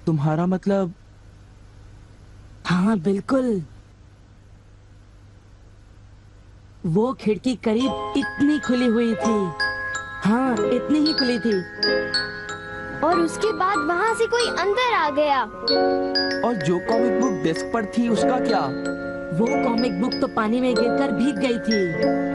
तुम्हारा मतलब? हाँ बिल्कुल, वो खिड़की करीब इतनी खुली हुई थी। हाँ, इतनी ही खुली थी। और उसके बाद वहाँ से कोई अंदर आ गया। और जो कॉमिक बुक डेस्क पर थी उसका क्या? वो कॉमिक बुक तो पानी में गिरकर भीग गई थी।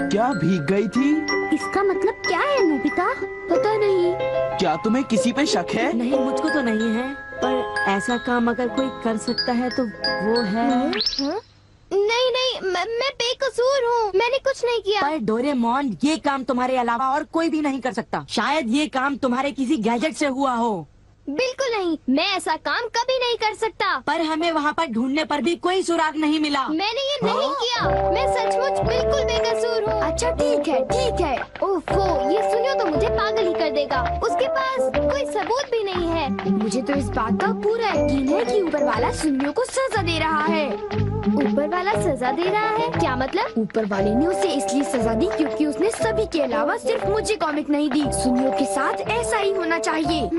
क्या भीग गई थी? इसका मतलब क्या है नोबिता? पता नहीं। क्या तुम्हें किसी पे शक है? नहीं, मुझको तो नहीं है, पर ऐसा काम अगर कोई कर सकता है तो वो है। नहीं नहीं, मैं बेकसूर हूँ, मैंने कुछ नहीं किया। पर डोरेमोन, ये काम तुम्हारे अलावा और कोई भी नहीं कर सकता। शायद ये काम तुम्हारे किसी गैजेट से हुआ हो। बिल्कुल नहीं, मैं ऐसा काम कभी नहीं कर सकता। पर हमें वहाँ पर ढूंढने पर भी कोई सुराग नहीं मिला। मैंने ये नहीं किया, मैं सचमुच बिल्कुल बेकसूर हूँ। अच्छा ठीक है ठीक है। ओफो, ये सुनियो तो मुझे पागल ही कर देगा। उसके पास कोई सबूत भी नहीं है। मुझे तो इस बात का पूरा यकीन है कि ऊपर वाला सुनियो को सजा दे रहा है। ऊपर वाला सजा दे रहा है? क्या मतलब? ऊपर वाले ने उसे इसलिए सजा दी क्योंकि उसने सभी के अलावा सिर्फ मुझे कॉमिक नहीं दी। सुनियो के साथ ऐसा ही होना चाहिए।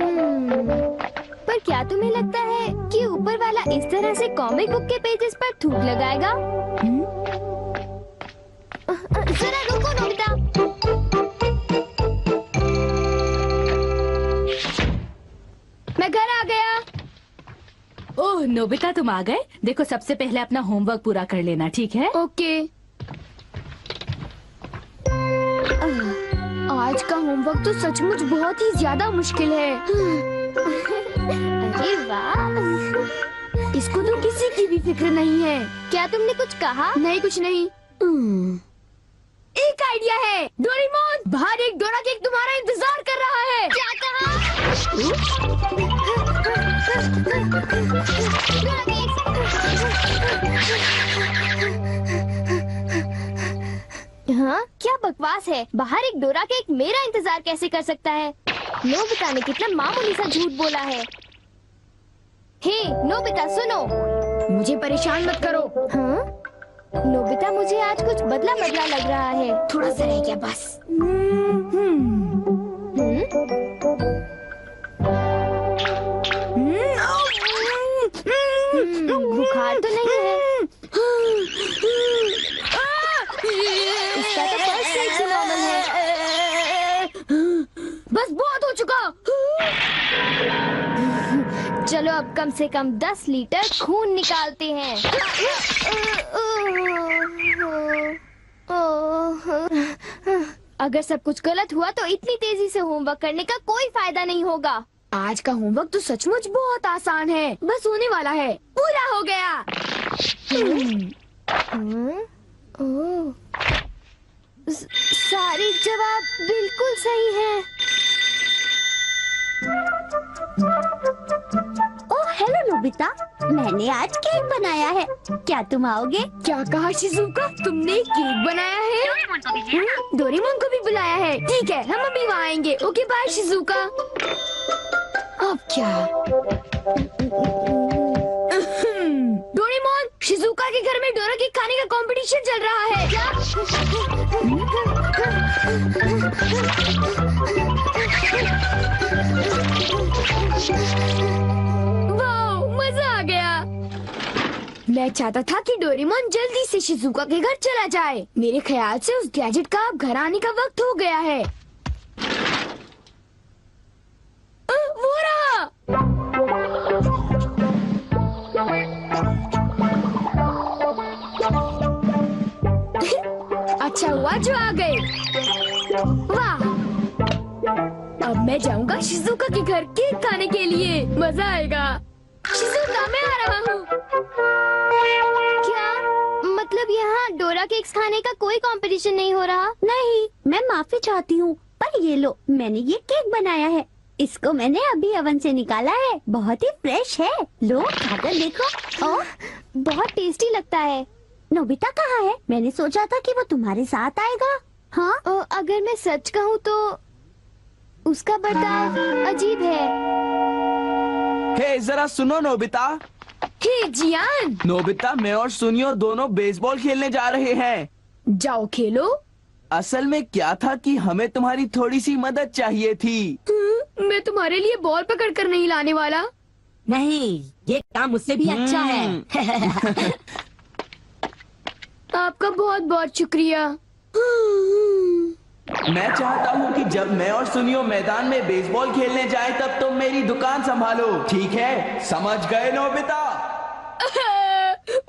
पर क्या तुम्हें लगता है कि ऊपर वाला इस तरह से कॉमिक बुक के पेजेस पर थूक लगाएगा? जरा रुको नोबिता। मैं घर आ गया। ओह नोबिता, तुम आ गए। देखो, सबसे पहले अपना होमवर्क पूरा कर लेना, ठीक है? ओके। आज का होमवर्क तो सचमुच बहुत ही ज्यादा मुश्किल है। अरे वाह, इसको तो किसी की भी फिक्र नहीं है। क्या तुमने कुछ कहा? नहीं, कुछ नहीं। एक आइडिया है। डोरेमोन, बाहर एक डोरा केक तुम्हारा इंतजार कर रहा है। क्या कहा? हाँ, क्या बकवास है। बाहर एक डोरा केक मेरा इंतजार कैसे कर सकता है? नोबिता ने कितना मामूली सा झूठ बोला है। हे नोबिता, सुनो। मुझे परेशान मत करो। हाँ? नोबिता, मुझे आज कुछ बदला बदला लग रहा है। थोड़ा सा रह गया बस। बुखार तो नहीं है? इसका तो पल्स सही से नॉर्मल है। बस बहुत हो चुका। चलो अब कम से कम 10 लीटर खून निकालते हैं। अगर सब कुछ गलत हुआ तो इतनी तेजी से होमवर्क करने का कोई फायदा नहीं होगा। आज का होमवर्क तो सचमुच बहुत आसान है, बस होने वाला है। पूरा हो गया। सारे जवाब बिल्कुल सही हैं। ओह हेलो नोबिता, मैंने आज केक बनाया है, क्या तुम आओगे? क्या कहा शिजुका? तुमने केक बनाया है? डोरेमोन को भी बुलाया है। ठीक है, हम अभी वहाँ आएंगे। Okay bye Shizuka. अब क्या? डोरेमोन, शिजुका के घर में डोरा केक खाने का कंपटीशन चल रहा है। क्या? वाह, मजा आ गया। मैं चाहता था कि डोरेमोन जल्दी से शिजुका के घर चला जाए। मेरे ख्याल से उस गैजेट का अब घर आने का वक्त हो गया है। वो रहा। अच्छा हुआ जो आ गए। वाह, अब मैं जाऊंगा शिजुका के घर केक खाने के लिए। मजा आएगा। शिजुका, मैं आ रहा हूँ। क्या मतलब यहाँ डोरा केक्स खाने का कोई कंपटीशन नहीं हो रहा? नहीं, मैं माफी चाहती हूँ, पर ये लो, मैंने ये केक बनाया है। इसको मैंने अभी ओवन से निकाला है, बहुत ही फ्रेश है। लो खाकर देखो। ओह, बहुत टेस्टी लगता है। नोबिता कहाँ है? मैंने सोचा था कि वो तुम्हारे साथ आएगा। हाँ, अगर मैं सच कहूँ तो उसका बर्ताव अजीब है। हे जरा सुनो नोबिता। हे जियान। नोबिता, मैं और सुनियो दोनों बेसबॉल खेलने जा रहे हैं। जाओ खेलो। असल में क्या था कि हमें तुम्हारी थोड़ी सी मदद चाहिए थी। मैं तुम्हारे लिए बॉल पकड़ कर नहीं लाने वाला। नहीं, ये काम मुझसे भी अच्छा है। आपका बहुत बहुत शुक्रिया। मैं चाहता हूँ कि जब मैं और सुनियो मैदान में बेसबॉल खेलने जाए तब तुम मेरी दुकान संभालो, ठीक है? समझ गए नोबिता?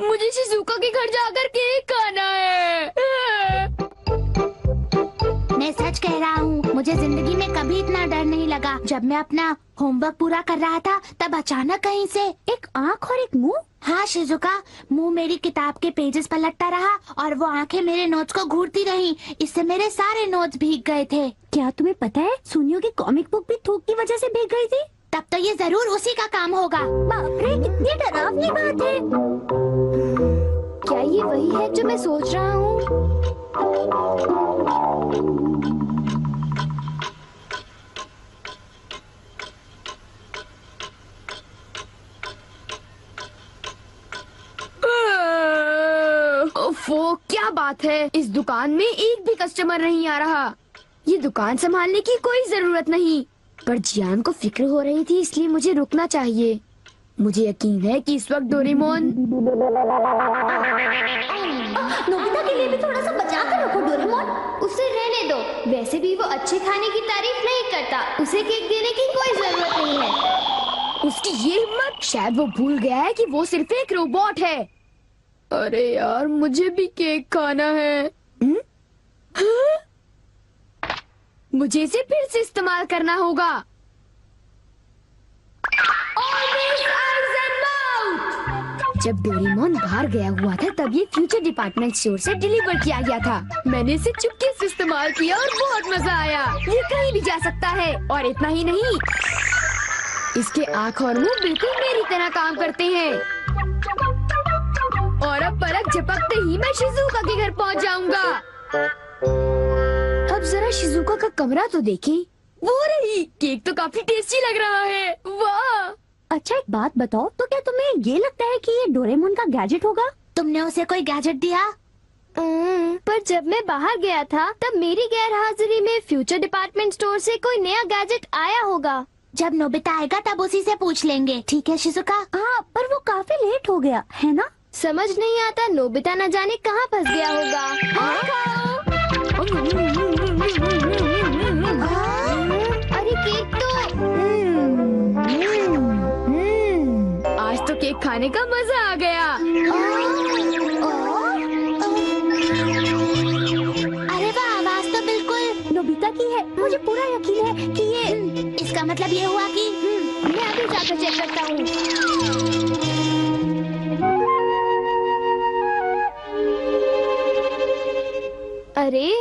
मुझे शिजुका के घर जाकर केक खाना है। मैं सच कह रहा हूँ, मुझे जिंदगी में कभी इतना डर नहीं लगा। जब मैं अपना होमवर्क पूरा कर रहा था तब अचानक कहीं से एक आँख और एक मुंह। हाँ शिजुका, मुंह मेरी किताब के पेजेस पलटता रहा और वो आंखें मेरे नोट्स को घूरती रहीं। इससे मेरे सारे नोट्स भीग गए थे। क्या तुम्हें पता है, सुनियो की कॉमिक बुक भी थूक की वजह से भीग गई थी? तब तो ये जरूर उसी का काम होगा। बाप रे, कितनी डरावनी बात है। क्या ये वही है जो मैं सोच रहा हूँ? ओफो, क्या बात है, इस दुकान में एक भी कस्टमर नहीं आ रहा। ये दुकान संभालने की कोई जरूरत नहीं, पर जियान को फिक्र हो रही थी, इसलिए मुझे रुकना चाहिए। मुझे यकीन है कि इस वक्त डोरेमोन। नोबिता के लिए भी थोड़ा सा बचा कर रखो डोरेमोन। उसे रहने दो, वैसे भी वो अच्छे खाने की तारीफ नहीं करता। उसे केक देने की कोई जरूरत नहीं है। उसकी ये हिम्मत, शायद वो भूल गया है कि वो सिर्फ एक रोबोट है। अरे यार, मुझे भी केक खाना है। हाँ? मुझे इसे फिर से इस्तेमाल करना होगा। जब डोरेमोन बाहर गया हुआ था तब ये फ्यूचर डिपार्टमेंट स्टोर से डिलीवर किया गया था। मैंने इसे चुपके से इस्तेमाल किया और बहुत मजा आया। ये कहीं भी जा सकता है, और इतना ही नहीं, इसके आँख और मुंह बिल्कुल मेरी तरह काम करते हैं। और अब पलक झपकते ही मैं शिजुका के घर पहुंच जाऊंगा। अब जरा शिजुका का कमरा तो देखें। वो रही, केक तो काफी टेस्टी लग रहा है। वाह! अच्छा एक बात बताओ, तो क्या तुम्हें ये लगता है कि ये डोरेमोन का गैजेट होगा? तुमने उसे कोई गैजेट दिया? पर जब मैं बाहर गया था तब मेरी गैर हाजिरी में फ्यूचर डिपार्टमेंट स्टोर से कोई नया गैजेट आया होगा। जब नोबिता आएगा तब उसी से पूछ लेंगे, ठीक है शिजुका? हाँ, पर वो काफी लेट हो गया है ना? समझ नहीं आता नोबिता न जाने कहाँ फंस गया होगा। अरे केक तो आज तो केक खाने का मजा आ गया। अरे वाह, आवाज तो बिल्कुल नोबिता की है। मुझे पूरा यकीन है कि ये, इसका मतलब ये हुआ कि मैं अभी जाकर चेक करता हूँ। अरे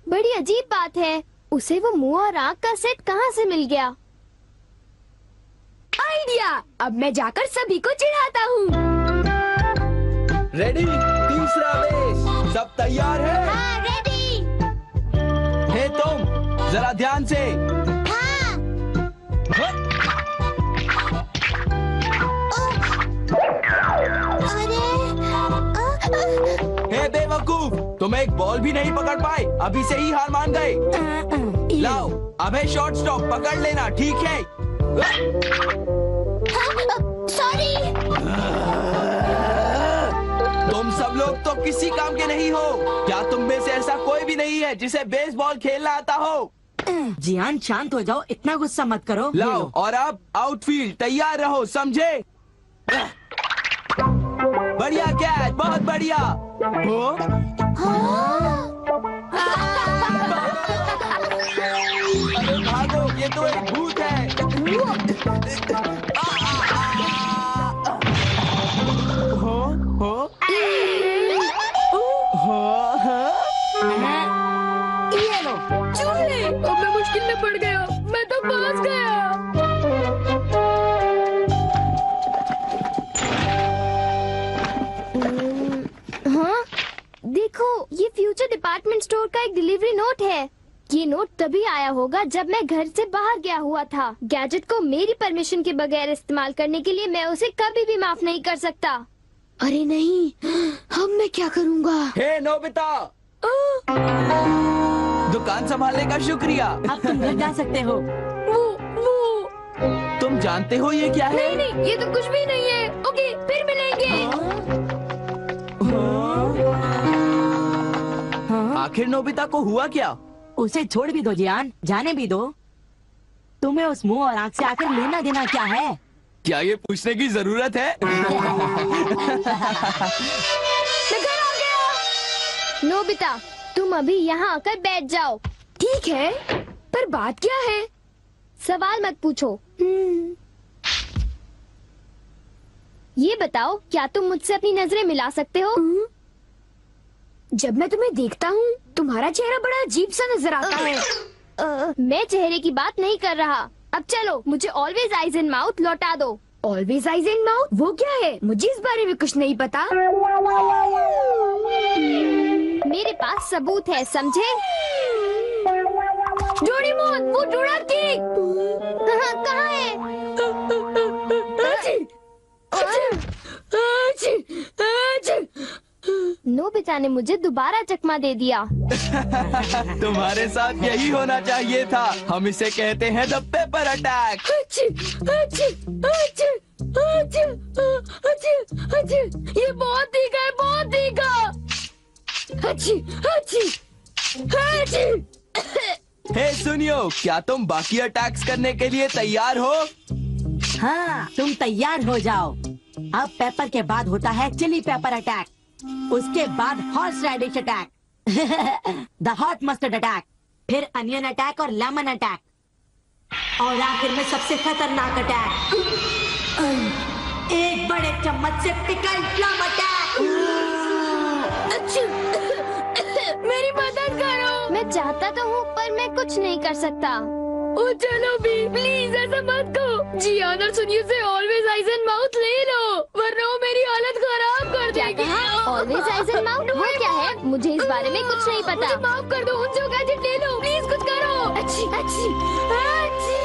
बड़ी अजीब बात है, उसे वो मुंह और आँख का सेट कहाँ से मिल गया? आइडिया! अब मैं जाकर सभी को चिढ़ाता हूँ। रेडी? तीसरा बेस, सब तैयार है? हाँ, रेडी। हे तुम, जरा ध्यान से। हे बेवकूफ, तुम एक बॉल भी नहीं पकड़ पाए, अभी से ही हार मान गए। लाओ, अबे शॉर्ट स्टॉप पकड़ लेना, ठीक है? सॉरी। तुम सब लोग तो किसी काम के नहीं हो। क्या तुम में से ऐसा कोई भी नहीं है जिसे बेसबॉल खेलना आता हो? जियान शांत हो जाओ, इतना गुस्सा मत करो। लाओ, और अब आउटफील्ड तैयार रहो, समझे? बढ़िया कैच, बहुत बढ़िया। हो? अरे भागो, ये तो एक भूत है। हो? हो? ये लो। चूहे! अब मैं मुश्किल में पड़ गया, मैं तो फंस गया। हाँ, देखो, ये फ्यूचर डिपार्टमेंट स्टोर का एक डिलीवरी नोट है। ये नोट तभी आया होगा जब मैं घर से बाहर गया हुआ था। गैजेट को मेरी परमिशन के बगैर इस्तेमाल करने के लिए मैं उसे कभी भी माफ नहीं कर सकता। अरे नहीं, अब मैं क्या करूँगा? हे नोबिता, दुकान संभालने का शुक्रिया। अब तुम घर जा सकते हो। वो तुम जानते हो ये क्या है? नहीं नहीं, ये तो कुछ भी नहीं है। ओके, फिर मिलेंगे। आखिर नोबिता को हुआ क्या? उसे छोड़ भी दो जियान, जाने भी दो। तुम्हें उस मुंह और आंख से आकर लेना देना क्या है? क्या ये पूछने की जरूरत है? मैं घर आ गया। नोबिता, तुम अभी यहाँ आकर बैठ जाओ। ठीक है, पर बात क्या है? सवाल मत पूछो। ये बताओ, क्या तुम मुझसे अपनी नजरें मिला सकते हो? जब मैं तुम्हें देखता हूँ, तुम्हारा चेहरा बड़ा अजीब सा नजर आता है। मैं चेहरे की बात नहीं कर रहा। अब चलो, मुझे ऑलवेज आइज इन माउथ लौटा दो। Always eyes in mouth? वो क्या है? मुझे इस बारे में कुछ नहीं पता। मेरे पास सबूत है, समझे? डोरेमोन, वो डोरा केक कहाँ है? नोबिता ने मुझे दोबारा चकमा दे दिया। तुम्हारे साथ यही होना चाहिए था। हम इसे कहते हैं द पेपर अटैक। ये बहुत तीखा है, बहुत तीखा। हे सुनियो, क्या तुम बाकी अटैक्स करने के लिए तैयार हो? हाँ, तुम तैयार हो जाओ। अब पेपर के बाद होता है चिली पेपर अटैक, उसके बाद horseradish attack, the hot mustard attack, फिर अनियन अटैक और लेमन अटैक, और आखिर में सबसे खतरनाक अटैक, एक बड़े चम्मच से पिकल प्लम अटैक। मेरी मदद करो। मैं चाहता तो हूँ, पर मैं कुछ नहीं कर सकता। ओ चलो भी, प्लीज ऐसा मत करो। जियान और सुनियो से ऑलवेज आइज एंड माउथ ले लो, वरना वो मेरी हालत खराब कर देगी। ऑलवेज आइज एंड माउथ वो क्या है? मुझे इस बारे में कुछ नहीं पता। मुझे माफ कर दो, उनसे वो गैजेट ले लो, प्लीज कुछ करो। अच्छी अच्छी अच्छी।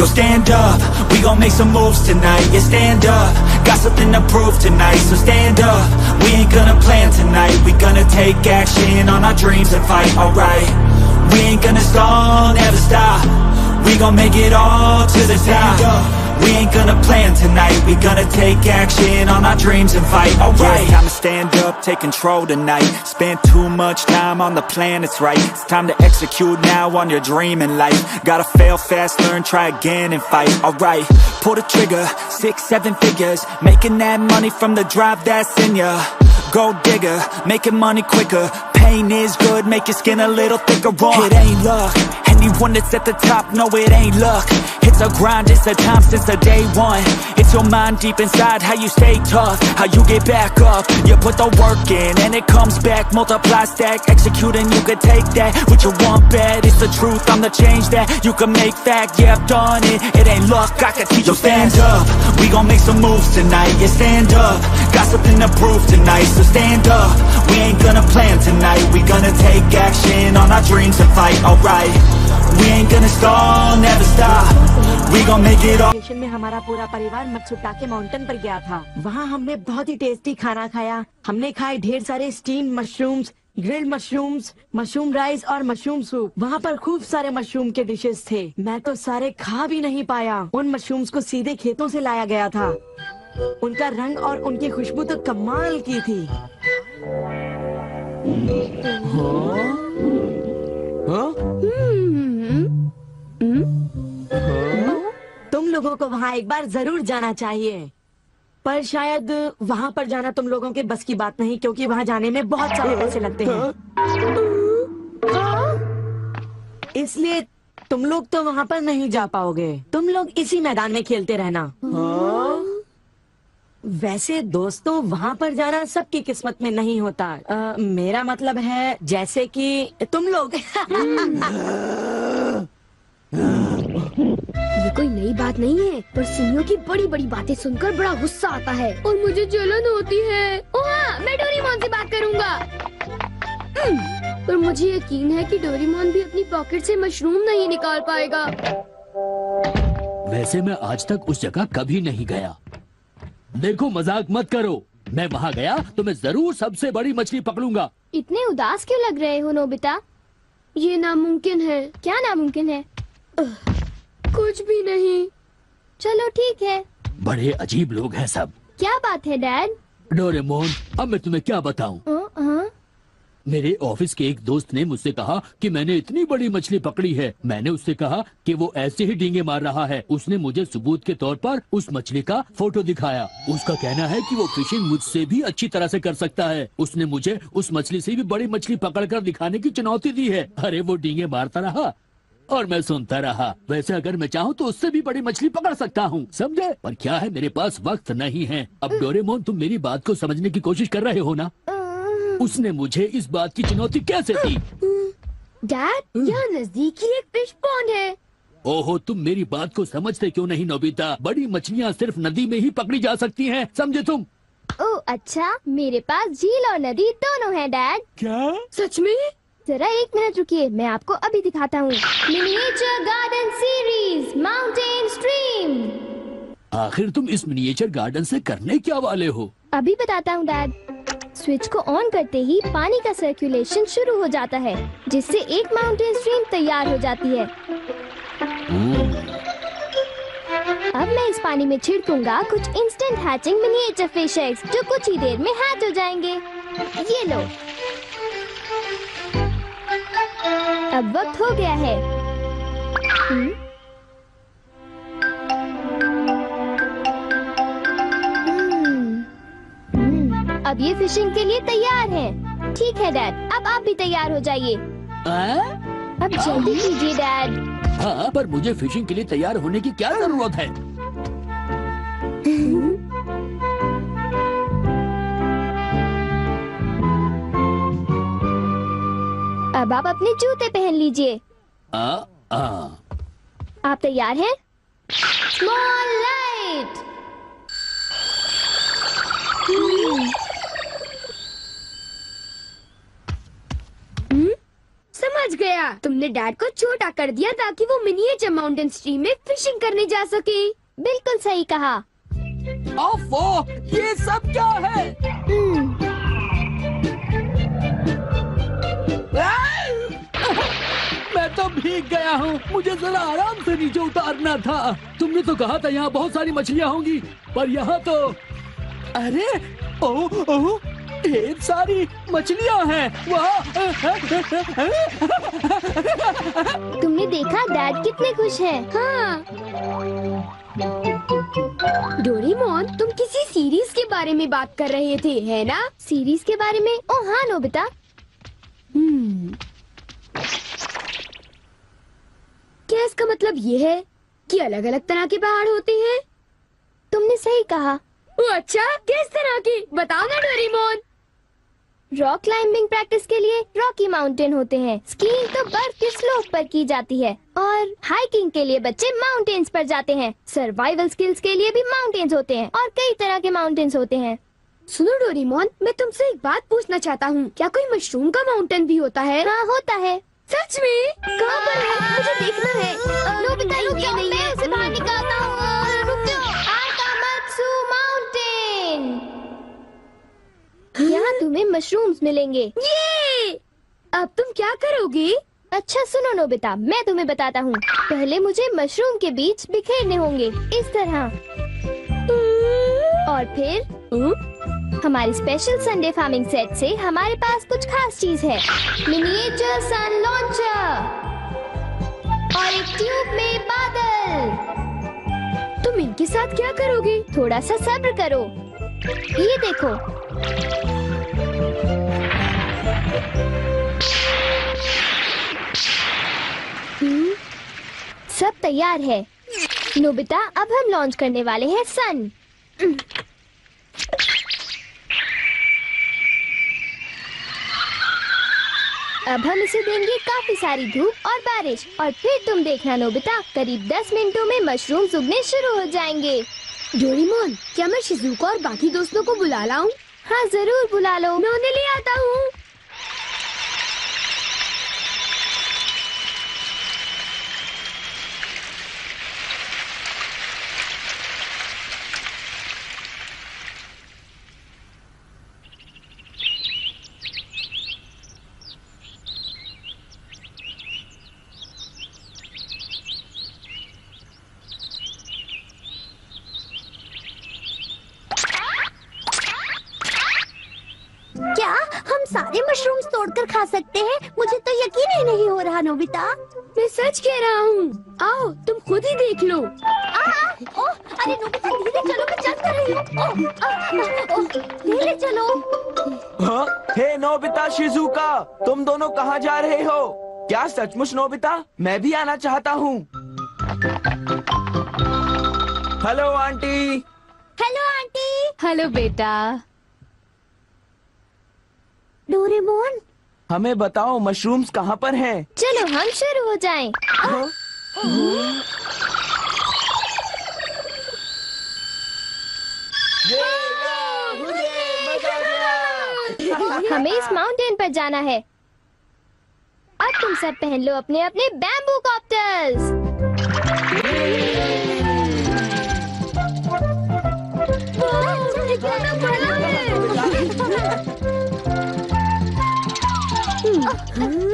Yo, stand up, we gon' make some moves tonight. Yeah, stand up, got something to prove tonight. So stand up, we ain't gonna plan tonight. We gonna take action on our dreams and fight, alright. We ain't gonna stall, never stop. We gon' make it all to the top. We ain't gonna plan tonight. We gonna take action on our dreams and fight, alright. Yeah, I'ma stand up, take control tonight. Spent too much time on the plan, it's right. It's time to execute now on your dream in life. Gotta fail fast, learn, try again and fight, alright. Pull the trigger, 6, 7 figures. Making that money from the drive that's in ya. Gold digger, making money quicker. Pain is good, make your skin a little thicker. It ain't luck, anyone that's at the top, no it ain't luck. It's a grind, it's a time since the day one. It's your mind deep inside, how you stay tough, how you get back up. You put the work in and it comes back. Multiply, stack, execute and you can take that. What you want bad, it's the truth, I'm the change that you can make fact. Yeah, I've done it, it ain't luck, I can teach you. Stand up, we gon' make some moves tonight. Yeah, stand up, got something to prove tonight. So stand up, we ain't gonna plan tonight. We gonna take action on our dreams and fight, alright. We ain't gonna stall, never stop. We gon' make it all. Vacation में हमारा पूरा परिवार मत्सुटाके mountain पर गया था। वहाँ हमने बहुत ही टेस्टी खाना खाया। हमने खाए ढेर सारे steam mushrooms, grilled mushrooms, mushroom rice और मशरूम सूप। वहाँ पर खूब सारे मशरूम के डिशेस थे। मैं तो सारे खा भी नहीं पाया। उन मशरूम्स को सीधे खेतों से लाया गया था। उनका रंग और उनकी खुशबू तो कमाल की थी। तुम लोगों को वहाँ एक बार जरूर जाना चाहिए, पर शायद वहाँ पर जाना तुम लोगों के बस की बात नहीं, क्योंकि वहाँ जाने में बहुत सारे पैसे लगते हैं। इसलिए तुम लोग तो वहाँ पर नहीं जा पाओगे। तुम लोग इसी मैदान में खेलते रहना। वैसे दोस्तों, वहाँ पर जाना सबकी किस्मत में नहीं होता। मेरा मतलब है जैसे कि तुम लोग। ये कोई नई बात नहीं है, पर सुनियो की बड़ी बड़ी बातें सुनकर बड़ा गुस्सा आता है और मुझे जलन होती है। ओह हाँ, मैं डोरेमोन से बात करूंगा। पर मुझे यकीन है कि डोरेमोन भी अपनी पॉकेट से मशरूम नहीं निकाल पाएगा। वैसे मैं आज तक उस जगह कभी नहीं गया। देखो मजाक मत करो, मैं वहाँ गया तो मैं जरूर सबसे बड़ी मछली पकड़ूंगा। इतने उदास क्यों लग रहे हो नोबिता? ये नामुमकिन है। क्या नामुमकिन है? कुछ भी नहीं। चलो ठीक है। बड़े अजीब लोग हैं सब। क्या बात है डैड? डोरेमोन, अब मैं तुम्हें क्या बताऊं? मेरे ऑफिस के एक दोस्त ने मुझसे कहा कि मैंने इतनी बड़ी मछली पकड़ी है। मैंने उससे कहा कि वो ऐसे ही डींगे मार रहा है। उसने मुझे सबूत के तौर पर उस मछली का फोटो दिखाया। उसका कहना है कि वो फिशिंग मुझसे भी अच्छी तरह से कर सकता है। उसने मुझे उस मछली से भी बड़ी मछली पकड़कर दिखाने की चुनौती दी है। अरे वो डींगे मारता रहा और मैं सुनता रहा। वैसे अगर मैं चाहूँ तो उससे भी बड़ी मछली पकड़ सकता हूँ, समझे? पर क्या है, मेरे पास वक्त नहीं है। अब डोरेमोन, तुम मेरी बात को समझने की कोशिश कर रहे हो ना? उसने मुझे इस बात की चुनौती कैसे दी? डैड, यहाँ नजदीक ही एक फिश पॉन्ड है। ओहो, तुम मेरी बात को समझते क्यों नहीं नोबिता? बड़ी मछलियाँ सिर्फ नदी में ही पकड़ी जा सकती हैं, समझे तुम? ओह अच्छा, मेरे पास झील और नदी दोनों हैं डैड। क्या? सच में? जरा एक मिनट रुकिए, मैं आपको अभी दिखाता हूँ। Miniature garden series mountain stream. आखिर तुम इस मिनिएचर गार्डन से करने क्या वाले हो? अभी बताता हूँ डैड। स्विच को ऑन करते ही पानी का सर्कुलेशन शुरू हो जाता है, जिससे एक माउंटेन स्ट्रीम तैयार हो जाती है। अब मैं इस पानी में छिड़कूंगा कुछ instant hatching miniature fish eggs, जो कुछ ही देर में हैच हो जाएंगे। ये लो। अब वक्त हो गया है। अब ये फिशिंग के लिए तैयार हैं। ठीक है डैड, अब आप भी तैयार हो जाइए। अब जल्दी कीजिए डैड। हाँ, पर मुझे फिशिंग के लिए तैयार होने की क्या जरूरत है? अब आप अपने जूते पहन लीजिए। आप तैयार हैं? Small light. समझ गया, तुमने डैड को छोटा कर दिया ताकि वो मिनिएचर माउंटेन स्ट्रीम में फिशिंग करने जा सके। बिल्कुल सही कहा। ओफो, ये सब क्या है? मैं तो भीग गया हूँ, मुझे जरा आराम से नीचे उतारना था। तुमने तो कहा था यहाँ बहुत सारी मछलियाँ होंगी, पर यहाँ तो अरे ओह, ढेर सारी मछलियाँ हैं। तुमने देखा डैड कितने खुश हैं। हाँ। डोरेमोन, तुम किसी सीरीज के बारे में बात कर रहे थे, है ना? सीरीज के बारे में? ओह हाँ नोबिता। क्या इसका मतलब ये है कि अलग अलग तरह के पहाड़ होते हैं? तुमने सही कहा। अच्छा, किस तरह की? बताओ ना डोरेमोन। रॉक क्लाइंबिंग प्रैक्टिस के लिए रॉकी माउंटेन होते हैं। स्कीइंग तो बर्फ के स्लोप पर की जाती है, और हाइकिंग के लिए बच्चे माउंटेन्स पर जाते हैं। सर्वाइवल स्किल्स के लिए भी माउंटेन्स होते हैं, और कई तरह के माउंटेन्स होते हैं। सुनो डोरेमोन, मैं तुमसे एक बात पूछना चाहता हूँ। क्या कोई मशरूम का माउंटेन भी होता है? हाँ होता है। सच में? कहाँ पर है? मुझे देखना है। नोबिता रुक जाओ, मैं उसे बाहर निकालता हूँ। रुक जाओ। आकामात्सु माउंटेन। यहाँ तुम्हें मशरूम्स मिलेंगे। ये! अब तुम क्या करोगी? अच्छा सुनो नोबिता, मैं तुम्हें बताता हूँ। पहले मुझे मशरूम के बीज बिखेरने होंगे, इस तरह। और फिर हमारी स्पेशल संडे फार्मिंग सेट से हमारे पास कुछ खास चीज है। मिनिएचर सन लॉन्चर और एक ट्यूब में बादल। तुम इनके साथ क्या करोगी? थोड़ा सा सब्र करो। ये देखो। सब तैयार है नोबिता। अब हम लॉन्च करने वाले हैं सन। अब हम इसे देंगे काफी सारी धूप और बारिश, और फिर तुम देखना नोबिता, करीब 10 मिनटों में मशरूम्स उगने शुरू हो जाएंगे। डोरेमोन, क्या मैं शिजुको और बाकी दोस्तों को बुला लाऊं? हाँ जरूर बुला लो, मैं उन्हें ले आता हूँ। खा सकते हैं? मुझे तो यकीन ही नहीं हो रहा नोबिता। मैं सच कह रहा हूँ। आओ तुम खुद ही देख लो। अरे नोबिता धीरे चलो, मैं चल कर रही हूँ। धीरे चलो। हाँ? हे नोबिता शिजुका, तुम दोनों कहाँ जा रहे हो? क्या सचमुच नोबिता? मैं भी आना चाहता हूँ। Hello aunty. Hello aunty. Hello बेटा। डोरेमोन, हमें बताओ मशरूम्स कहाँ पर हैं? चलो हम शुरू हो जाएं। हाँ? मजा आ गया। हमें इस माउंटेन पर जाना है। अब तुम सब पहन लो अपने अपने बैम्बू कॉप्टर्स।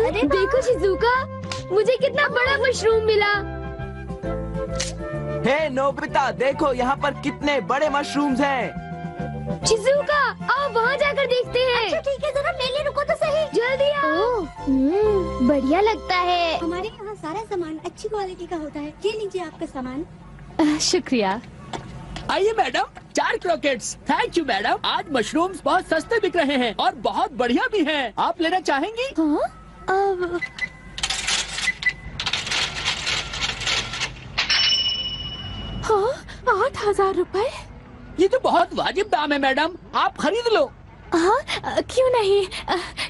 अरे देखो शिजुका, मुझे कितना बड़ा मशरूम मिला। हे नोबिता, देखो यहाँ पर कितने बड़े मशरूम्स हैं। शिजुका, आओ वहाँ जाकर देखते हैं। अच्छा ठीक है, जरा मेले रुको तो सही। जल्दी आओ। बढ़िया लगता है। हमारे यहाँ सारा सामान अच्छी क्वालिटी का होता है। ये लीजिए आपका सामान। शुक्रिया। आइए madam, 4 croquettes. Thank you madam. आज मशरूम्स बहुत सस्ते बिक रहे हैं और बहुत बढ़िया भी हैं। आप लेना चाहेंगी? हाँ, 8,000 रुपए। ये तो बहुत वाजिब दाम है मैडम, आप खरीद लो। हाँ, क्यों नहीं।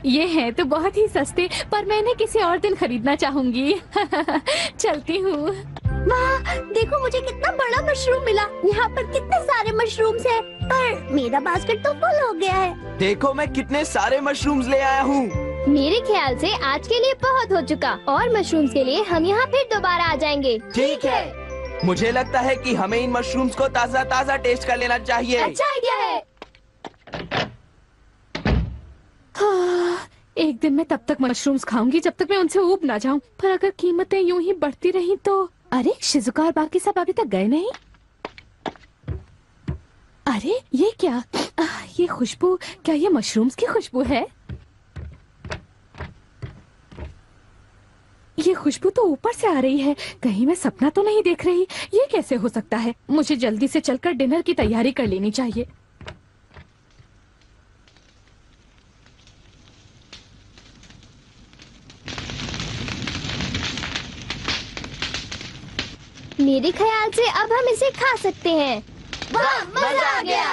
ये हैं तो बहुत ही सस्ते, पर मैं इन्हें किसी और दिन खरीदना चाहूंगी। चलती हूँ। वाह, देखो मुझे कितना बड़ा मशरूम मिला। यहाँ पर कितने सारे मशरूम्स हैं, पर मेरा बास्केट तो फुल हो गया है। देखो मैं कितने सारे मशरूम्स ले आया हूँ। मेरे ख्याल से आज के लिए बहुत हो चुका, और मशरूम्स के लिए हम यहाँ फिर दोबारा आ जाएंगे। ठीक है। मुझे लगता है कि हमें इन मशरूम्स को ताज़ा ताज़ा टेस्ट कर लेना चाहिए। अच्छा आइडिया है। एक दिन मैं तब तक मशरूम्स खाऊंगी जब तक मैं उनसे ऊब ना जाऊं। पर अगर कीमतें यूं ही बढ़ती रही तो। अरे शिजुका और बाकी सब अभी तक गए नहीं। अरे ये क्या? ये खुशबू, क्या ये मशरूम्स की खुशबू है? ये खुशबू तो ऊपर से आ रही है। कहीं मैं सपना तो नहीं देख रही? ये कैसे हो सकता है? मुझे जल्दी से चलकर डिनर की तैयारी कर लेनी चाहिए। मेरे ख्याल से अब हम इसे खा सकते हैं। वाह, मजा आ गया।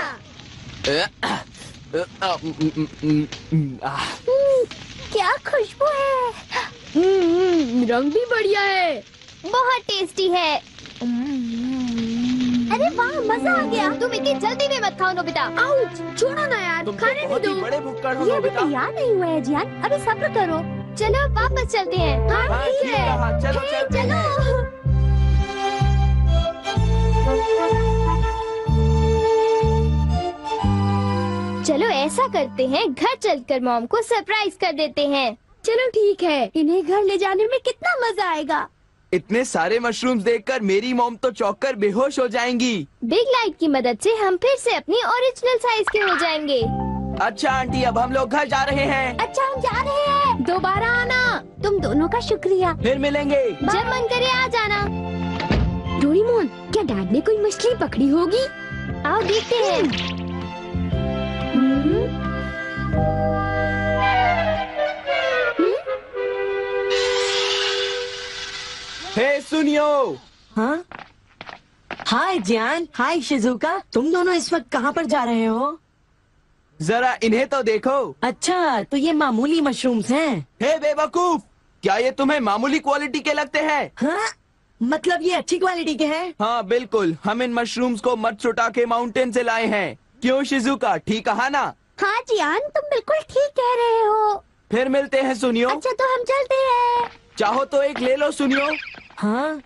क्या खुशबू है। रंग भी बढ़िया है। बहुत टेस्टी है। अरे वाह, मजा आ गया। तुम इतनी जल्दी में मत खाओ नोबिता। आउच, छोड़ो ना यार, तुम तो खाने नहीं बहुत ही दो। बड़े भुक्कड़ हो ये अभी नोबिता। तैयार नहीं हुआ है जियान, अभी सब्र करो। चलो अब वापस चलते हैं। हाँ, ठीक है। हाँ, चलो हे, चलते हैं। चलो ऐसा करते हैं, घर चलकर मॉम को सरप्राइज कर देते हैं। चलो ठीक है, इन्हें घर ले जाने में कितना मजा आएगा। इतने सारे मशरूम्स देखकर मेरी मॉम तो चौंक कर बेहोश हो जाएंगी। बिग लाइट की मदद से हम फिर से अपनी ओरिजिनल साइज के हो जाएंगे। अच्छा आंटी, अब हम लोग घर जा रहे हैं। अच्छा हम जा रहे हैं। दोबारा आना। तुम दोनों का शुक्रिया। फिर मिलेंगे। जब मन करे आ जाना। डोरेमोन, क्या डैड ने कोई मछली पकड़ी होगी? आओ देखते हैं। हे सुनियो। हाँ, हाय जियान, हाय शिजुका, तुम दोनों इस वक्त कहाँ पर जा रहे हो? जरा इन्हें तो देखो। अच्छा, तो ये मामूली मशरूम्स हैं। हे बेवकूफ, क्या ये तुम्हें मामूली क्वालिटी के लगते हैं? हाँ? मतलब ये अच्छी क्वालिटी के हैं? हाँ बिल्कुल, हम इन मशरूम्स को मत्सुटा के माउंटेन से लाए हैं। क्यों शिजुका, ठीक कहा ना? हाँ जियान, तुम बिल्कुल ठीक कह रहे हो। फिर मिलते हैं सुनियो। अच्छा तो हम चलते हैं। चाहो तो एक ले लो सुनियो। हाँ?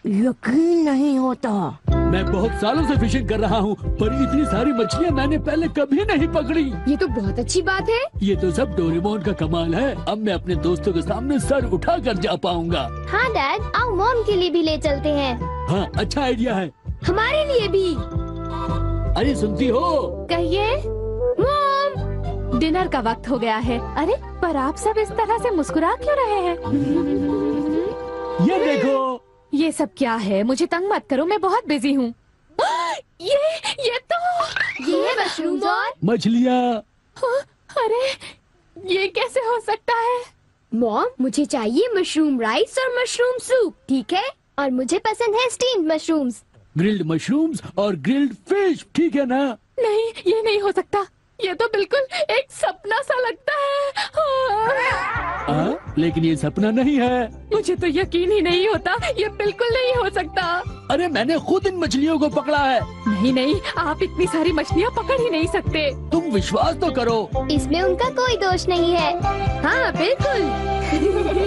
यकीन नहीं होता। मैं बहुत सालों से फिशिंग कर रहा हूँ, पर इतनी सारी मछलियाँ मैंने पहले कभी नहीं पकड़ी। ये तो बहुत अच्छी बात है। ये तो सब डोरेमोन का कमाल है। अब मैं अपने दोस्तों के सामने सर उठा कर जा पाऊंगा। हाँ डैड, आओ मॉम के लिए भी ले चलते हैं। हाँ, अच्छा आइडिया है। हमारे लिए भी। अरे सुनती हो? कहिए। मॉम, डिनर का वक्त हो गया है। अरे पर आप सब इस तरह से मुस्कुरा क्यों रहे हैं? ये देखो। ये सब क्या है? मुझे तंग मत करो, मैं बहुत बिजी हूँ। ये तो ये है मशरूम और मछलियाँ। अरे ये कैसे हो सकता है? मॉम, मुझे चाहिए मशरूम राइस और मशरूम सूप, ठीक है? और मुझे पसंद है स्टीम्ड मशरूम्स। ग्रिल्ड मशरूम्स और ग्रिल्ड फिश, ठीक है ना? नहीं, ये नहीं हो सकता। ये तो बिल्कुल एक सपना सा लगता है। लेकिन ये सपना नहीं है। मुझे तो यकीन ही नहीं होता, ये बिल्कुल नहीं हो सकता। अरे मैंने खुद इन मछलियों को पकड़ा है। नहीं नहीं, आप इतनी सारी मछलियाँ पकड़ ही नहीं सकते। तुम विश्वास तो करो। इसमें उनका कोई दोष नहीं है। हाँ बिल्कुल।